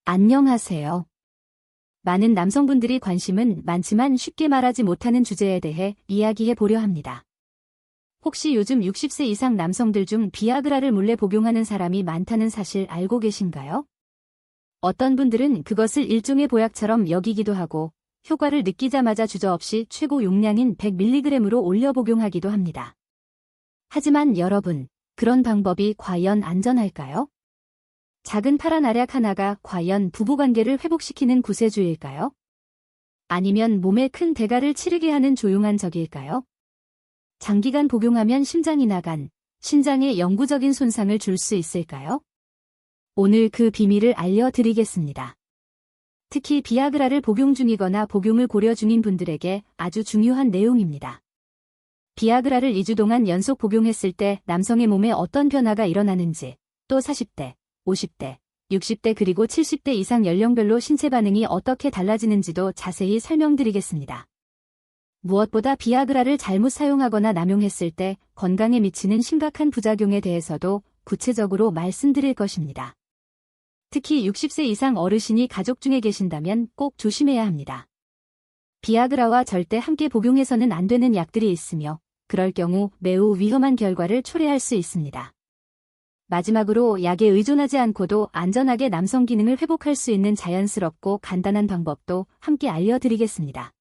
안녕하세요. 많은 남성분들이 관심은 많지만 쉽게 말하지 못하는 주제에 대해 이야기해 보려 합니다. 혹시 요즘 60세 이상 남성들 중 비아그라를 몰래 복용하는 사람이 많다는 사실 알고 계신가요? 어떤 분들은 그것을 일종의 보약처럼 여기기도 하고 효과를 느끼자마자 주저없이 최고 용량인 100mg으로 올려 복용하기도 합니다. 하지만 여러분, 그런 방법이 과연 안전할까요? 작은 파란 알약 하나가 과연 부부관계를 회복시키는 구세주일까요? 아니면 몸에 큰 대가를 치르게 하는 조용한 적일까요? 장기간 복용하면 심장이나 간, 신장에 영구적인 손상을 줄 수 있을까요? 오늘 그 비밀을 알려드리겠습니다. 특히 비아그라를 복용 중이거나 복용을 고려 중인 분들에게 아주 중요한 내용입니다. 비아그라를 2주 동안 연속 복용했을 때 남성의 몸에 어떤 변화가 일어나는지, 또 40대, 50대, 60대 그리고 70대 이상 연령별로 신체 반응이 어떻게 달라지는지도 자세히 설명드리겠습니다. 무엇보다 비아그라를 잘못 사용하거나 남용했을 때 건강에 미치는 심각한 부작용에 대해서도 구체적으로 말씀드릴 것입니다. 특히 60세 이상 어르신이 가족 중에 계신다면 꼭 조심해야 합니다. 비아그라와 절대 함께 복용해서는 안 되는 약들이 있으며 그럴 경우 매우 위험한 결과를 초래할 수 있습니다. 마지막으로 약에 의존하지 않고도 안전하게 남성 기능을 회복할 수 있는 자연스럽고 간단한 방법도 함께 알려드리겠습니다.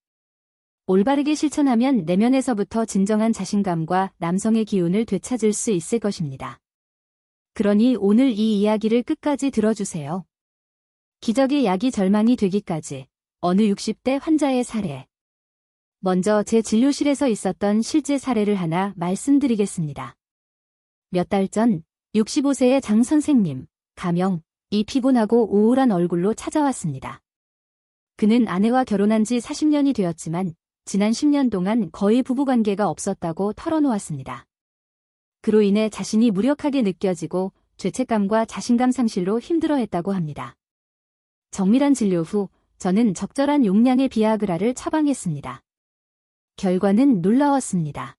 올바르게 실천하면 내면에서부터 진정한 자신감과 남성의 기운을 되찾을 수 있을 것입니다. 그러니 오늘 이 이야기를 끝까지 들어주세요. 기적의 약이 절망이 되기까지 어느 60대 환자의 사례. 먼저 제 진료실에서 있었던 실제 사례를 하나 말씀드리겠습니다. 몇 달 전 65세의 장 선생님, 가명, 이 피곤하고 우울한 얼굴로 찾아왔습니다. 그는 아내와 결혼한 지 40년이 되었지만 지난 10년 동안 거의 부부관계가 없었다고 털어놓았습니다. 그로 인해 자신이 무력하게 느껴지고 죄책감과 자신감 상실로 힘들어했다고 합니다. 정밀한 진료 후 저는 적절한 용량의 비아그라를 처방했습니다. 결과는 놀라웠습니다.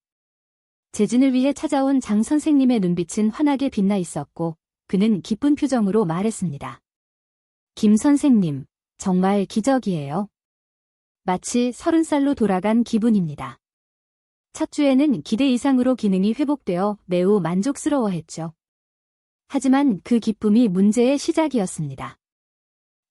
재진을 위해 찾아온 장 선생님의 눈빛은 환하게 빛나 있었고 그는 기쁜 표정으로 말했습니다. 김 선생님, 정말 기적이에요. 마치 30살로 돌아간 기분입니다. 첫 주에는 기대 이상으로 기능이 회복되어 매우 만족스러워했죠. 하지만 그 기쁨이 문제의 시작이었습니다.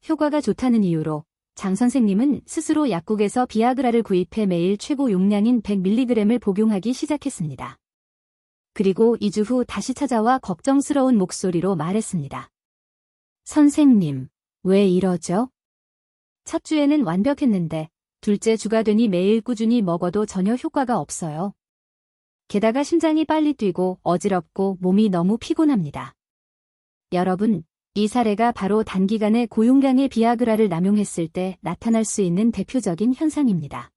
효과가 좋다는 이유로 장 선생님은 스스로 약국에서 비아그라를 구입해 매일 최고 용량인 100mg을 복용하기 시작했습니다. 그리고 2주 후 다시 찾아와 걱정스러운 목소리로 말했습니다. 선생님, 왜 이러죠? 첫 주에는 완벽했는데 둘째 주가 되니 매일 꾸준히 먹어도 전혀 효과가 없어요. 게다가 심장이 빨리 뛰고 어지럽고 몸이 너무 피곤합니다. 여러분, 이 사례가 바로 단기간에 고용량의 비아그라를 남용했을 때 나타날 수 있는 대표적인 현상입니다.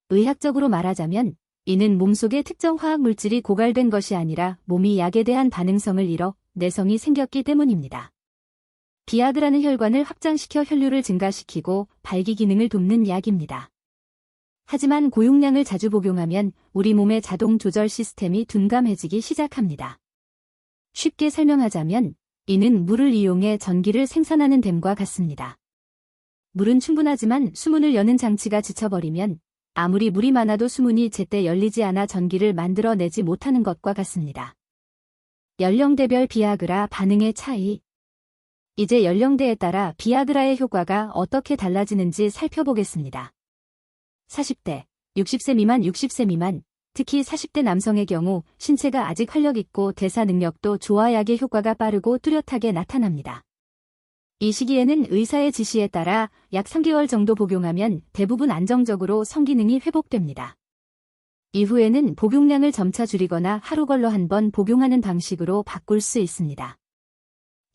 의학적으로 말하자면 이는 몸속에 특정 화학 물질이 고갈된 것이 아니라 몸이 약에 대한 반응성을 잃어 내성이 생겼기 때문입니다. 비아그라는 혈관을 확장시켜 혈류를 증가시키고 발기 기능을 돕는 약입니다. 하지만 고용량을 자주 복용하면 우리 몸의 자동 조절 시스템이 둔감해지기 시작합니다. 쉽게 설명하자면 이는 물을 이용해 전기를 생산하는 댐과 같습니다. 물은 충분하지만 수문을 여는 장치가 지쳐버리면 아무리 물이 많아도 수문이 제때 열리지 않아 전기를 만들어내지 못하는 것과 같습니다. 연령대별 비아그라 반응의 차이. 이제 연령대에 따라 비아그라의 효과가 어떻게 달라지는지 살펴보겠습니다. 40대, 60세 미만 60세 미만, 특히 40대 남성의 경우 신체가 아직 활력 있고 대사 능력도 좋아 약의 효과가 빠르고 뚜렷하게 나타납니다. 이 시기에는 의사의 지시에 따라 약 3개월 정도 복용하면 대부분 안정적으로 성기능이 회복됩니다. 이후에는 복용량을 점차 줄이거나 하루 걸러 한 번 복용하는 방식으로 바꿀 수 있습니다.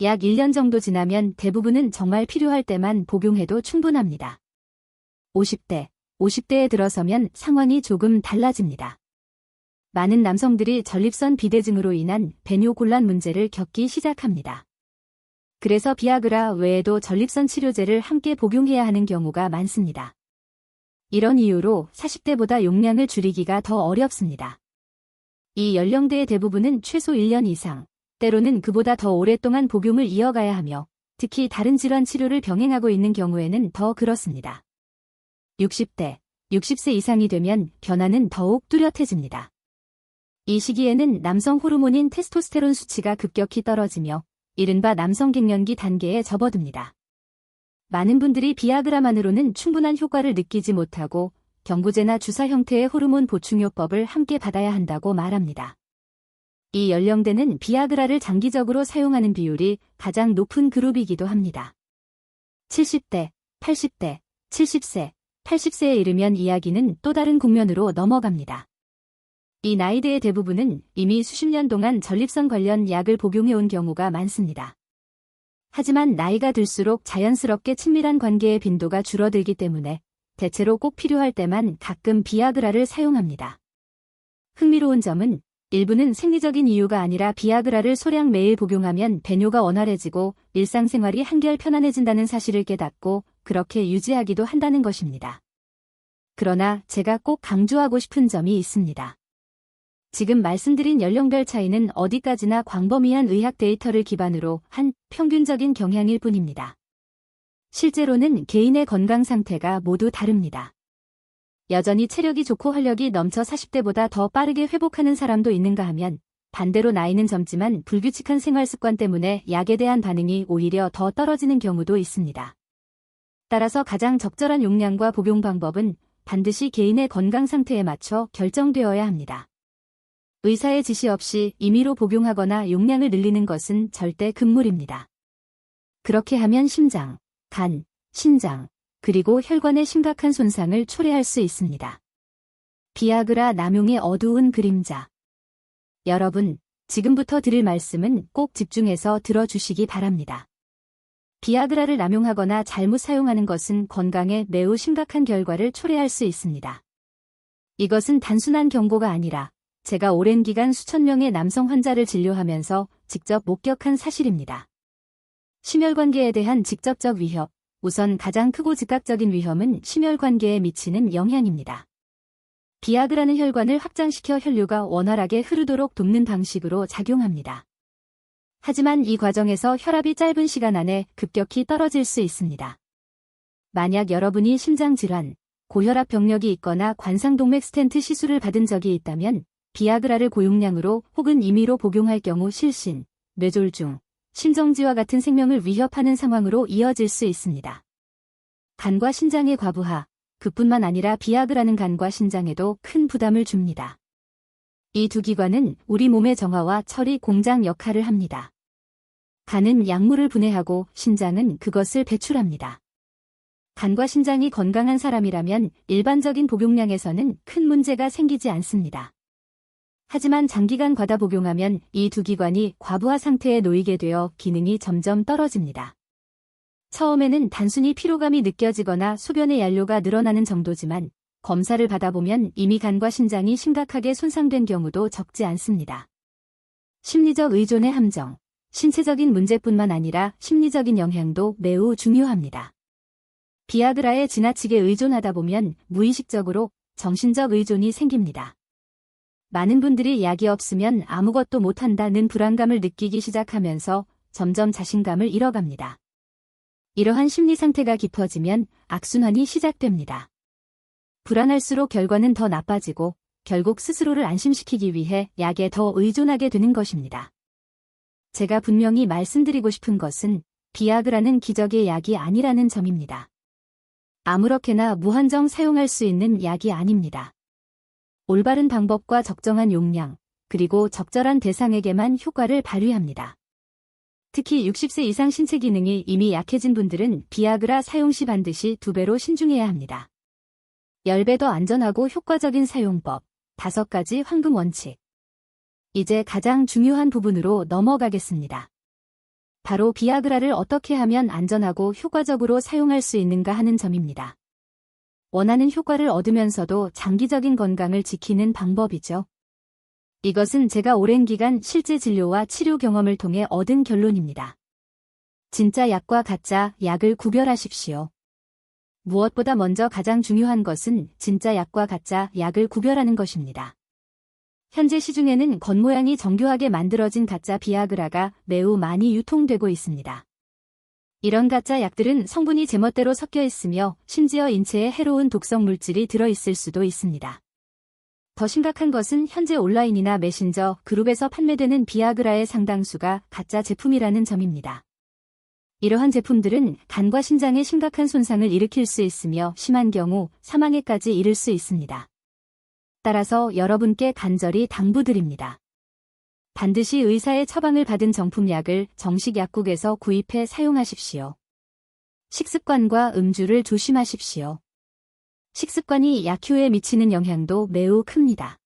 약 1년 정도 지나면 대부분은 정말 필요할 때만 복용해도 충분합니다. 50대에 들어서면 상황이 조금 달라집니다. 많은 남성들이 전립선 비대증으로 인한 배뇨곤란 문제를 겪기 시작합니다. 그래서 비아그라 외에도 전립선 치료제를 함께 복용해야 하는 경우가 많습니다. 이런 이유로 40대보다 용량을 줄이기가 더 어렵습니다. 이 연령대의 대부분은 최소 1년 이상, 때로는 그보다 더 오랫동안 복용을 이어가야 하며 특히 다른 질환 치료를 병행하고 있는 경우에는 더 그렇습니다. 60대, 60세 이상이 되면 변화는 더욱 뚜렷해집니다. 이 시기에는 남성 호르몬인 테스토스테론 수치가 급격히 떨어지며 이른바 남성 갱년기 단계에 접어듭니다. 많은 분들이 비아그라만으로는 충분한 효과를 느끼지 못하고 경구제나 주사 형태의 호르몬 보충요법을 함께 받아야 한다고 말합니다. 이 연령대는 비아그라를 장기적으로 사용하는 비율이 가장 높은 그룹이기도 합니다. 70대, 80대, 70세, 80세에 이르면 이야기는 또 다른 국면으로 넘어갑니다. 이 나이대의 대부분은 이미 수십 년 동안 전립선 관련 약을 복용해온 경우가 많습니다. 하지만 나이가 들수록 자연스럽게 친밀한 관계의 빈도가 줄어들기 때문에 대체로 꼭 필요할 때만 가끔 비아그라를 사용합니다. 흥미로운 점은 일부는 생리적인 이유가 아니라 비아그라를 소량 매일 복용하면 배뇨가 원활해지고 일상생활이 한결 편안해진다는 사실을 깨닫고 그렇게 유지하기도 한다는 것입니다. 그러나 제가 꼭 강조하고 싶은 점이 있습니다. 지금 말씀드린 연령별 차이는 어디까지나 광범위한 의학 데이터를 기반으로 한 평균적인 경향일 뿐입니다. 실제로는 개인의 건강 상태가 모두 다릅니다. 여전히 체력이 좋고 활력이 넘쳐 40대보다 더 빠르게 회복하는 사람도 있는가 하면 반대로 나이는 젊지만 불규칙한 생활 습관 때문에 약에 대한 반응이 오히려 더 떨어지는 경우도 있습니다. 따라서 가장 적절한 용량과 복용 방법은 반드시 개인의 건강 상태에 맞춰 결정되어야 합니다. 의사의 지시 없이 임의로 복용하거나 용량을 늘리는 것은 절대 금물입니다. 그렇게 하면 심장, 간, 신장, 그리고 혈관의 심각한 손상을 초래할 수 있습니다. 비아그라 남용의 어두운 그림자. 여러분, 지금부터 드릴 말씀은 꼭 집중해서 들어주시기 바랍니다. 비아그라를 남용하거나 잘못 사용하는 것은 건강에 매우 심각한 결과를 초래할 수 있습니다. 이것은 단순한 경고가 아니라 제가 오랜 기간 수천 명의 남성 환자를 진료하면서 직접 목격한 사실입니다. 심혈관계에 대한 직접적 위협. 우선 가장 크고 즉각적인 위험은 심혈관계에 미치는 영향입니다. 비아그라는 혈관을 확장시켜 혈류가 원활하게 흐르도록 돕는 방식으로 작용합니다. 하지만 이 과정에서 혈압이 짧은 시간 안에 급격히 떨어질 수 있습니다. 만약 여러분이 심장질환, 고혈압 병력이 있거나 관상동맥 스텐트 시술을 받은 적이 있다면 비아그라를 고용량으로 혹은 임의로 복용할 경우 실신, 뇌졸중, 심정지와 같은 생명을 위협하는 상황으로 이어질 수 있습니다. 간과 신장의 과부하, 그뿐만 아니라 비아그라는 간과 신장에도 큰 부담을 줍니다. 이 두 기관은 우리 몸의 정화와 처리 공장 역할을 합니다. 간은 약물을 분해하고 신장은 그것을 배출합니다. 간과 신장이 건강한 사람이라면 일반적인 복용량에서는 큰 문제가 생기지 않습니다. 하지만 장기간 과다 복용하면 이 두 기관이 과부하 상태에 놓이게 되어 기능이 점점 떨어집니다. 처음에는 단순히 피로감이 느껴지거나 소변의 얀료가 늘어나는 정도지만 검사를 받아보면 이미 간과 신장이 심각하게 손상된 경우도 적지 않습니다. 심리적 의존의 함정, 신체적인 문제뿐만 아니라 심리적인 영향도 매우 중요합니다. 비아그라에 지나치게 의존하다 보면 무의식적으로 정신적 의존이 생깁니다. 많은 분들이 약이 없으면 아무것도 못한다는 불안감을 느끼기 시작하면서 점점 자신감을 잃어갑니다. 이러한 심리 상태가 깊어지면 악순환이 시작됩니다. 불안할수록 결과는 더 나빠지고 결국 스스로를 안심시키기 위해 약에 더 의존하게 되는 것입니다. 제가 분명히 말씀드리고 싶은 것은 비아그라는 기적의 약이 아니라는 점입니다. 아무렇게나 무한정 사용할 수 있는 약이 아닙니다. 올바른 방법과 적정한 용량, 그리고 적절한 대상에게만 효과를 발휘합니다. 특히 60세 이상 신체 기능이 이미 약해진 분들은 비아그라 사용 시 반드시 2배로 신중해야 합니다. 10배 더 안전하고 효과적인 사용법, 5가지 황금 원칙. 이제 가장 중요한 부분으로 넘어가겠습니다. 바로 비아그라를 어떻게 하면 안전하고 효과적으로 사용할 수 있는가 하는 점입니다. 원하는 효과를 얻으면서도 장기적인 건강을 지키는 방법이죠. 이것은 제가 오랜 기간 실제 진료와 치료 경험을 통해 얻은 결론입니다. 진짜 약과 가짜 약을 구별하십시오. 무엇보다 먼저 가장 중요한 것은 진짜 약과 가짜 약을 구별하는 것입니다. 현재 시중에는 겉모양이 정교하게 만들어진 가짜 비아그라가 매우 많이 유통되고 있습니다. 이런 가짜 약들은 성분이 제멋대로 섞여 있으며 심지어 인체에 해로운 독성 물질이 들어있을 수도 있습니다. 더 심각한 것은 현재 온라인이나 메신저, 그룹에서 판매되는 비아그라의 상당수가 가짜 제품이라는 점입니다. 이러한 제품들은 간과 신장에 심각한 손상을 일으킬 수 있으며 심한 경우 사망에까지 이를 수 있습니다. 따라서 여러분께 간절히 당부드립니다. 반드시 의사의 처방을 받은 정품약을 정식 약국에서 구입해 사용하십시오. 식습관과 음주를 조심하십시오. 식습관이 약효에 미치는 영향도 매우 큽니다.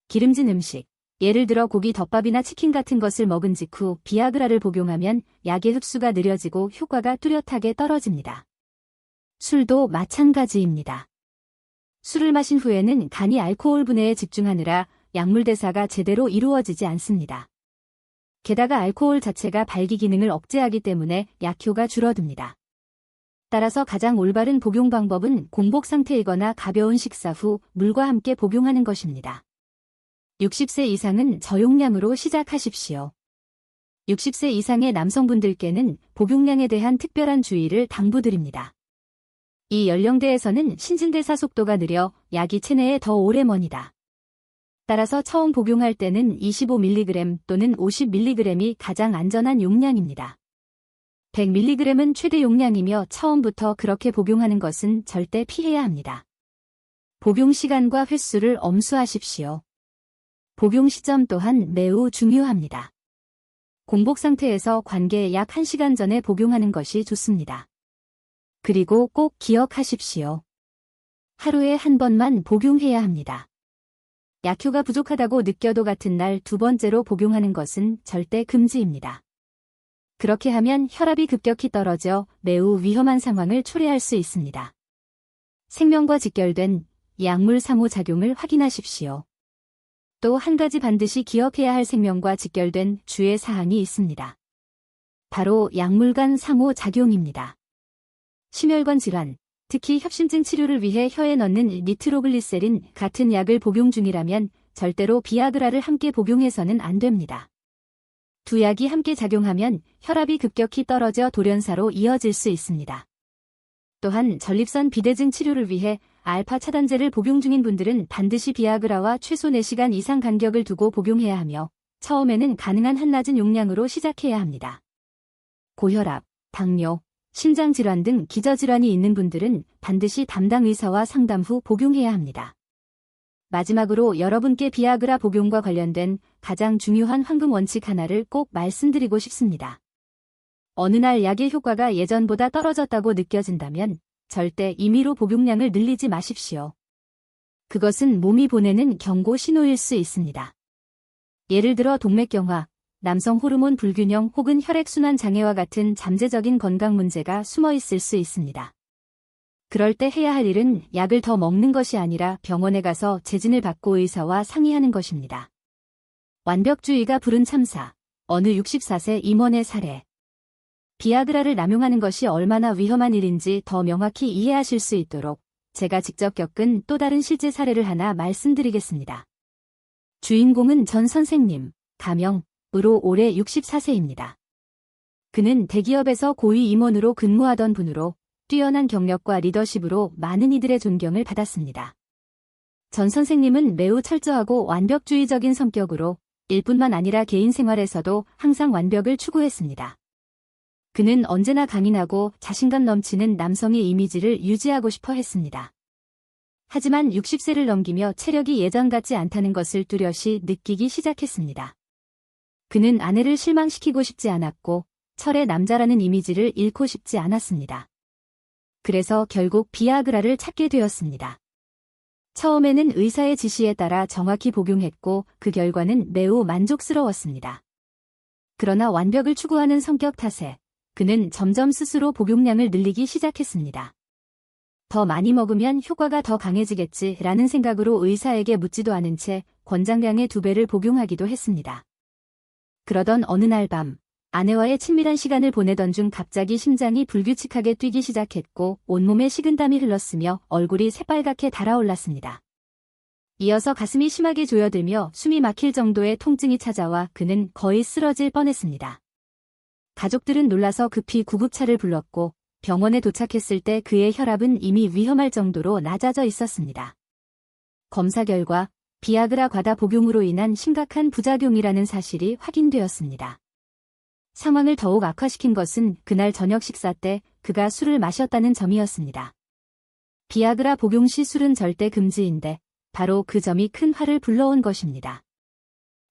기름진 음식, 예를 들어 고기 덮밥이나 치킨 같은 것을 먹은 직후 비아그라를 복용하면 약의 흡수가 느려지고 효과가 뚜렷하게 떨어집니다. 술도 마찬가지입니다. 술을 마신 후에는 간이 알코올 분해에 집중하느라 약물 대사가 제대로 이루어지지 않습니다. 게다가 알코올 자체가 발기 기능을 억제하기 때문에 약효가 줄어듭니다. 따라서 가장 올바른 복용 방법은 공복 상태이거나 가벼운 식사 후 물과 함께 복용하는 것입니다. 60세 이상은 저용량으로 시작하십시오. 60세 이상의 남성분들께는 복용량에 대한 특별한 주의를 당부드립니다. 이 연령대에서는 신진대사 속도가 느려 약이 체내에 더 오래 머니다. 따라서 처음 복용할 때는 25mg 또는 50mg이 가장 안전한 용량입니다. 100mg은 최대 용량이며 처음부터 그렇게 복용하는 것은 절대 피해야 합니다. 복용 시간과 횟수를 엄수하십시오. 복용 시점 또한 매우 중요합니다. 공복 상태에서 관계 약 1시간 전에 복용하는 것이 좋습니다. 그리고 꼭 기억하십시오. 하루에 한 번만 복용해야 합니다. 약효가 부족하다고 느껴도 같은 날 두 번째로 복용하는 것은 절대 금지입니다. 그렇게 하면 혈압이 급격히 떨어져 매우 위험한 상황을 초래할 수 있습니다. 생명과 직결된 약물 상호작용을 확인하십시오. 또 한 가지 반드시 기억해야 할 생명과 직결된 주의 사항이 있습니다. 바로 약물 간 상호작용입니다. 심혈관 질환, 특히 협심증 치료를 위해 혀에 넣는 니트로글리세린 같은 약을 복용 중이라면 절대로 비아그라를 함께 복용해서는 안 됩니다. 두 약이 함께 작용하면 혈압이 급격히 떨어져 돌연사로 이어질 수 있습니다. 또한 전립선 비대증 치료를 위해 알파 차단제를 복용 중인 분들은 반드시 비아그라와 최소 4시간 이상 간격을 두고 복용해야 하며 처음에는 가능한 한낮은 용량으로 시작해야 합니다. 고혈압, 당뇨, 심장질환 등 기저질환이 있는 분들은 반드시 담당 의사와 상담 후 복용해야 합니다. 마지막으로 여러분께 비아그라 복용과 관련된 가장 중요한 황금 원칙 하나를 꼭 말씀드리고 싶습니다. 어느 날 약의 효과가 예전보다 떨어졌다고 느껴진다면 절대 임의로 복용량을 늘리지 마십시오. 그것은 몸이 보내는 경고 신호일 수 있습니다. 예를 들어 동맥경화, 남성 호르몬 불균형 혹은 혈액순환 장애와 같은 잠재적인 건강 문제가 숨어 있을 수 있습니다. 그럴 때 해야 할 일은 약을 더 먹는 것이 아니라 병원에 가서 재진을 받고 의사와 상의하는 것입니다. 완벽주의가 부른 참사, 어느 64세 임원의 사례. 비아그라를 남용하는 것이 얼마나 위험한 일인지 더 명확히 이해하실 수 있도록 제가 직접 겪은 또 다른 실제 사례를 하나 말씀드리겠습니다. 주인공은 전 선생님, 가명으로 올해 64세입니다. 그는 대기업에서 고위 임원으로 근무하던 분으로 뛰어난 경력과 리더십으로 많은 이들의 존경을 받았습니다. 전 선생님은 매우 철저하고 완벽주의적인 성격으로 일뿐만 아니라 개인 생활에서도 항상 완벽을 추구했습니다. 그는 언제나 강인하고 자신감 넘치는 남성의 이미지를 유지하고 싶어 했습니다. 하지만 60세를 넘기며 체력이 예전 같지 않다는 것을 뚜렷이 느끼기 시작했습니다. 그는 아내를 실망시키고 싶지 않았고 철의 남자라는 이미지를 잃고 싶지 않았습니다. 그래서 결국 비아그라를 찾게 되었습니다. 처음에는 의사의 지시에 따라 정확히 복용했고 그 결과는 매우 만족스러웠습니다. 그러나 완벽을 추구하는 성격 탓에 그는 점점 스스로 복용량을 늘리기 시작했습니다. 더 많이 먹으면 효과가 더 강해지겠지라는 생각으로 의사에게 묻지도 않은 채 권장량의 2배를 복용하기도 했습니다. 그러던 어느 날 밤, 아내와의 친밀한 시간을 보내던 중 갑자기 심장이 불규칙하게 뛰기 시작했고 온몸에 식은땀이 흘렀으며 얼굴이 새빨갛게 달아올랐습니다. 이어서 가슴이 심하게 조여들며 숨이 막힐 정도의 통증이 찾아와 그는 거의 쓰러질 뻔했습니다. 가족들은 놀라서 급히 구급차를 불렀고 병원에 도착했을 때 그의 혈압은 이미 위험할 정도로 낮아져 있었습니다. 검사 결과 비아그라 과다 복용으로 인한 심각한 부작용이라는 사실이 확인되었습니다. 상황을 더욱 악화시킨 것은 그날 저녁 식사 때 그가 술을 마셨다는 점이었습니다. 비아그라 복용 시 술은 절대 금지인데 바로 그 점이 큰 화를 불러온 것입니다.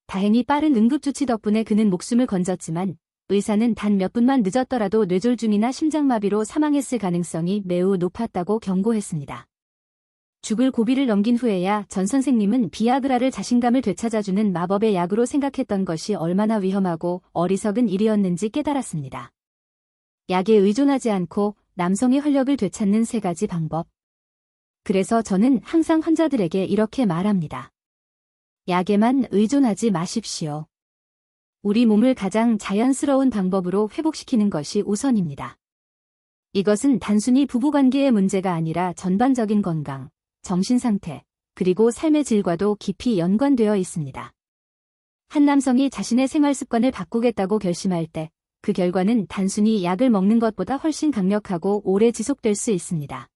다행히 빠른 응급조치 덕분에 그는 목숨을 건졌지만 의사는 단 몇 분만 늦었더라도 뇌졸중이나 심장마비로 사망했을 가능성이 매우 높았다고 경고했습니다. 죽을 고비를 넘긴 후에야 전 선생님은 비아그라를 자신감을 되찾아주는 마법의 약으로 생각했던 것이 얼마나 위험하고 어리석은 일이었는지 깨달았습니다. 약에 의존하지 않고 남성의 활력을 되찾는 3가지 방법. 그래서 저는 항상 환자들에게 이렇게 말합니다. 약에만 의존하지 마십시오. 우리 몸을 가장 자연스러운 방법으로 회복시키는 것이 우선입니다. 이것은 단순히 부부관계의 문제가 아니라 전반적인 건강, 정신상태, 그리고 삶의 질과도 깊이 연관되어 있습니다. 한 남성이 자신의 생활습관을 바꾸겠다고 결심할 때 그 결과는 단순히 약을 먹는 것보다 훨씬 강력하고 오래 지속될 수 있습니다.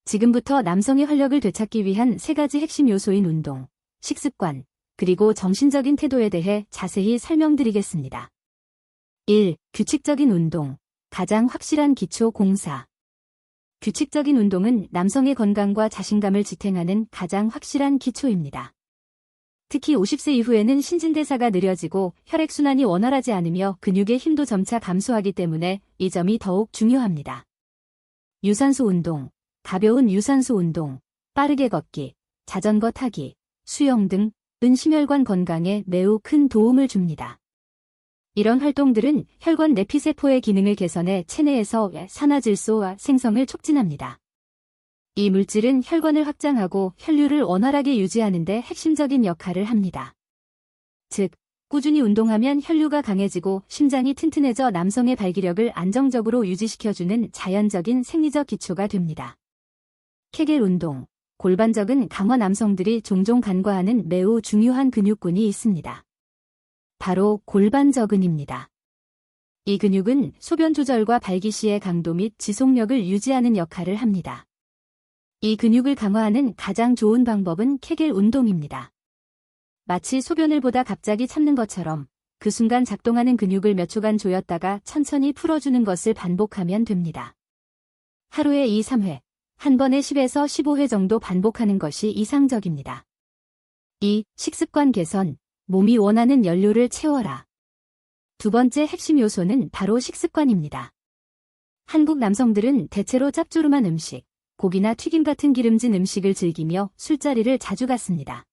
지금부터 남성의 활력을 되찾기 위한 3가지 핵심 요소인 운동, 식습관, 그리고 정신적인 태도에 대해 자세히 설명드리겠습니다. 1. 규칙적인 운동, 가장 확실한 기초 공사. 규칙적인 운동은 남성의 건강과 자신감을 지탱하는 가장 확실한 기초입니다. 특히 50세 이후에는 신진대사가 느려지고 혈액순환이 원활하지 않으며 근육의 힘도 점차 감소하기 때문에 이 점이 더욱 중요합니다. 유산소 운동, 가벼운 유산소 운동, 빠르게 걷기, 자전거 타기, 수영 등은 심혈관 건강에 매우 큰 도움을 줍니다. 이런 활동들은 혈관 내피세포의 기능을 개선해 체내에서 산화질소와 생성을 촉진합니다. 이 물질은 혈관을 확장하고 혈류를 원활하게 유지하는 데 핵심적인 역할을 합니다. 즉, 꾸준히 운동하면 혈류가 강해지고 심장이 튼튼해져 남성의 발기력을 안정적으로 유지시켜주는 자연적인 생리적 기초가 됩니다. 케겔 운동, 골반적은 강화 남성들이 종종 간과하는 매우 중요한 근육군이 있습니다. 바로 골반저근입니다. 이 근육은 소변 조절과 발기 시의 강도 및 지속력을 유지하는 역할을 합니다. 이 근육을 강화하는 가장 좋은 방법은 케겔 운동입니다. 마치 소변을 보다 갑자기 참는 것처럼 그 순간 작동하는 근육을 몇 초간 조였다가 천천히 풀어주는 것을 반복하면 됩니다. 하루에 2-3회, 한 번에 10에서 15회 정도 반복하는 것이 이상적입니다. 2. 식습관 개선, 몸이 원하는 연료를 채워라. 2번째 핵심 요소는 바로 식습관입니다. 한국 남성들은 대체로 짭조름한 음식, 고기나 튀김 같은 기름진 음식을 즐기며 술자리를 자주 갔습니다.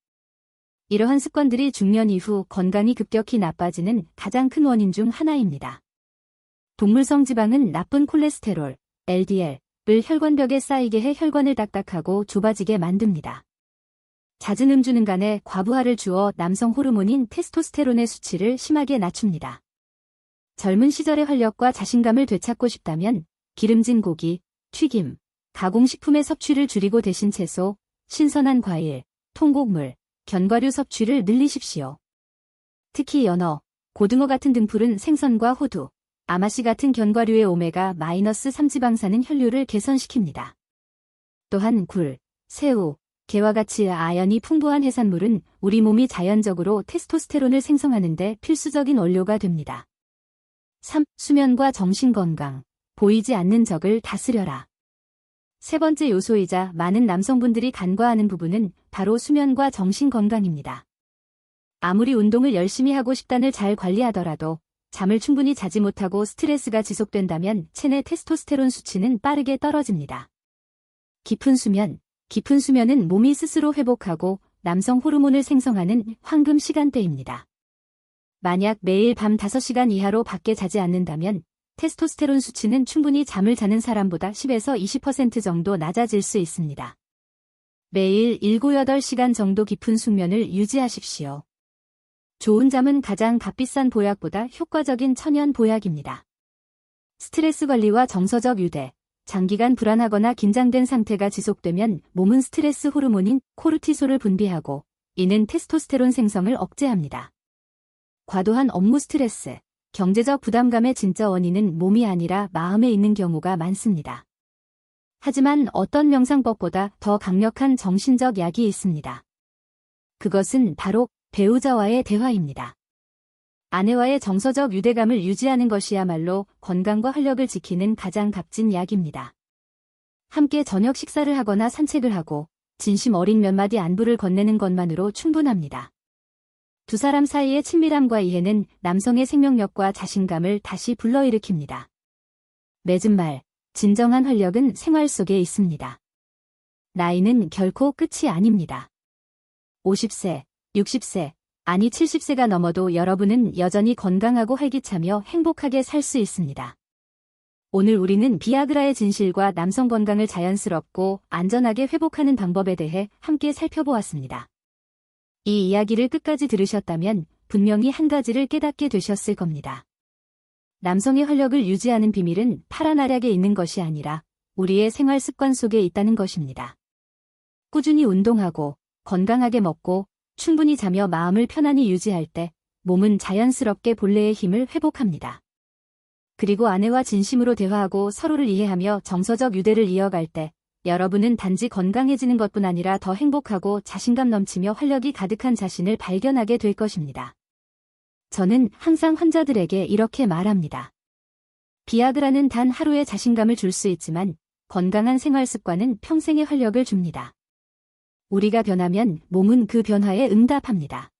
이러한 습관들이 중년 이후 건강이 급격히 나빠지는 가장 큰 원인 중 하나입니다. 동물성 지방은 나쁜 콜레스테롤, LDL을 혈관벽에 쌓이게 해 혈관을 딱딱하고 좁아지게 만듭니다. 잦은 음주는 간에 과부하를 주어 남성 호르몬인 테스토스테론의 수치를 심하게 낮춥니다. 젊은 시절의 활력과 자신감을 되찾고 싶다면 기름진 고기, 튀김, 가공식품의 섭취를 줄이고 대신 채소, 신선한 과일, 통곡물, 견과류 섭취를 늘리십시오. 특히 연어, 고등어 같은 등푸른 생선과 호두, 아마씨 같은 견과류의 오메가-3 지방산은 혈류를 개선시킵니다. 또한 굴, 새우, 게와 같이 아연이 풍부한 해산물은 우리 몸이 자연적으로 테스토스테론을 생성하는 데 필수적인 원료가 됩니다. 3. 수면과 정신건강, 보이지 않는 적을 다스려라. 3번째 요소이자 많은 남성분들이 간과하는 부분은 바로 수면과 정신건강입니다. 아무리 운동을 열심히 하고 식단을 잘 관리하더라도 잠을 충분히 자지 못하고 스트레스가 지속된다면 체내 테스토스테론 수치는 빠르게 떨어집니다. 깊은 수면은 몸이 스스로 회복하고 남성 호르몬을 생성하는 황금 시간대입니다. 만약 매일 밤 5시간 이하로 밖에 자지 않는다면 테스토스테론 수치는 충분히 잠을 자는 사람보다 10에서 20% 정도 낮아질 수 있습니다. 매일 7-8시간 정도 깊은 숙면을 유지하십시오. 좋은 잠은 가장 값비싼 보약보다 효과적인 천연 보약입니다. 스트레스 관리와 정서적 유대, 장기간 불안하거나 긴장된 상태가 지속되면 몸은 스트레스 호르몬인 코르티솔을 분비하고 이는 테스토스테론 생성을 억제합니다. 과도한 업무 스트레스, 경제적 부담감의 진짜 원인은 몸이 아니라 마음에 있는 경우가 많습니다. 하지만 어떤 명상법보다 더 강력한 정신적 약이 있습니다. 그것은 바로 배우자와의 대화입니다. 아내와의 정서적 유대감을 유지하는 것이야말로 건강과 활력을 지키는 가장 값진 약입니다. 함께 저녁 식사를 하거나 산책을 하고 진심 어린 몇 마디 안부를 건네는 것만으로 충분합니다. 두 사람 사이의 친밀함과 이해는 남성의 생명력과 자신감을 다시 불러일으킵니다. 맺은 말, 진정한 활력은 생활 속에 있습니다. 나이는 결코 끝이 아닙니다. 50세, 60세, 아니 70세가 넘어도 여러분은 여전히 건강하고 활기차며 행복하게 살 수 있습니다. 오늘 우리는 비아그라의 진실과 남성 건강을 자연스럽고 안전하게 회복하는 방법에 대해 함께 살펴보았습니다. 이 이야기를 끝까지 들으셨다면 분명히 한 가지를 깨닫게 되셨을 겁니다. 남성의 활력을 유지하는 비밀은 파란 알약에 있는 것이 아니라 우리의 생활 습관 속에 있다는 것입니다. 꾸준히 운동하고 건강하게 먹고 충분히 자며 마음을 편안히 유지할 때 몸은 자연스럽게 본래의 힘을 회복합니다. 그리고 아내와 진심으로 대화하고 서로를 이해하며 정서적 유대를 이어갈 때 여러분은 단지 건강해지는 것뿐 아니라 더 행복하고 자신감 넘치며 활력이 가득한 자신을 발견하게 될 것입니다. 저는 항상 환자들에게 이렇게 말합니다. 비아그라는 단 하루의 자신감을 줄 수 있지만 건강한 생활 습관은 평생의 활력을 줍니다. 우리가 변하면 몸은 그 변화에 응답합니다.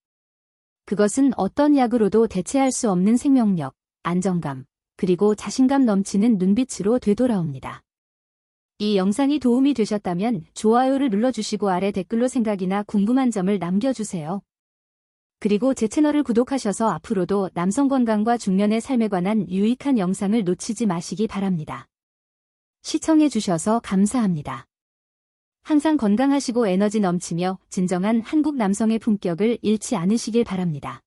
그것은 어떤 약으로도 대체할 수 없는 생명력, 안정감, 그리고 자신감 넘치는 눈빛으로 되돌아옵니다. 이 영상이 도움이 되셨다면 좋아요를 눌러주시고 아래 댓글로 생각이나 궁금한 점을 남겨주세요. 그리고 제 채널을 구독하셔서 앞으로도 남성 건강과 중년의 삶에 관한 유익한 영상을 놓치지 마시기 바랍니다. 시청해주셔서 감사합니다. 항상 건강하시고 에너지 넘치며 진정한 한국 남성의 품격을 잃지 않으시길 바랍니다.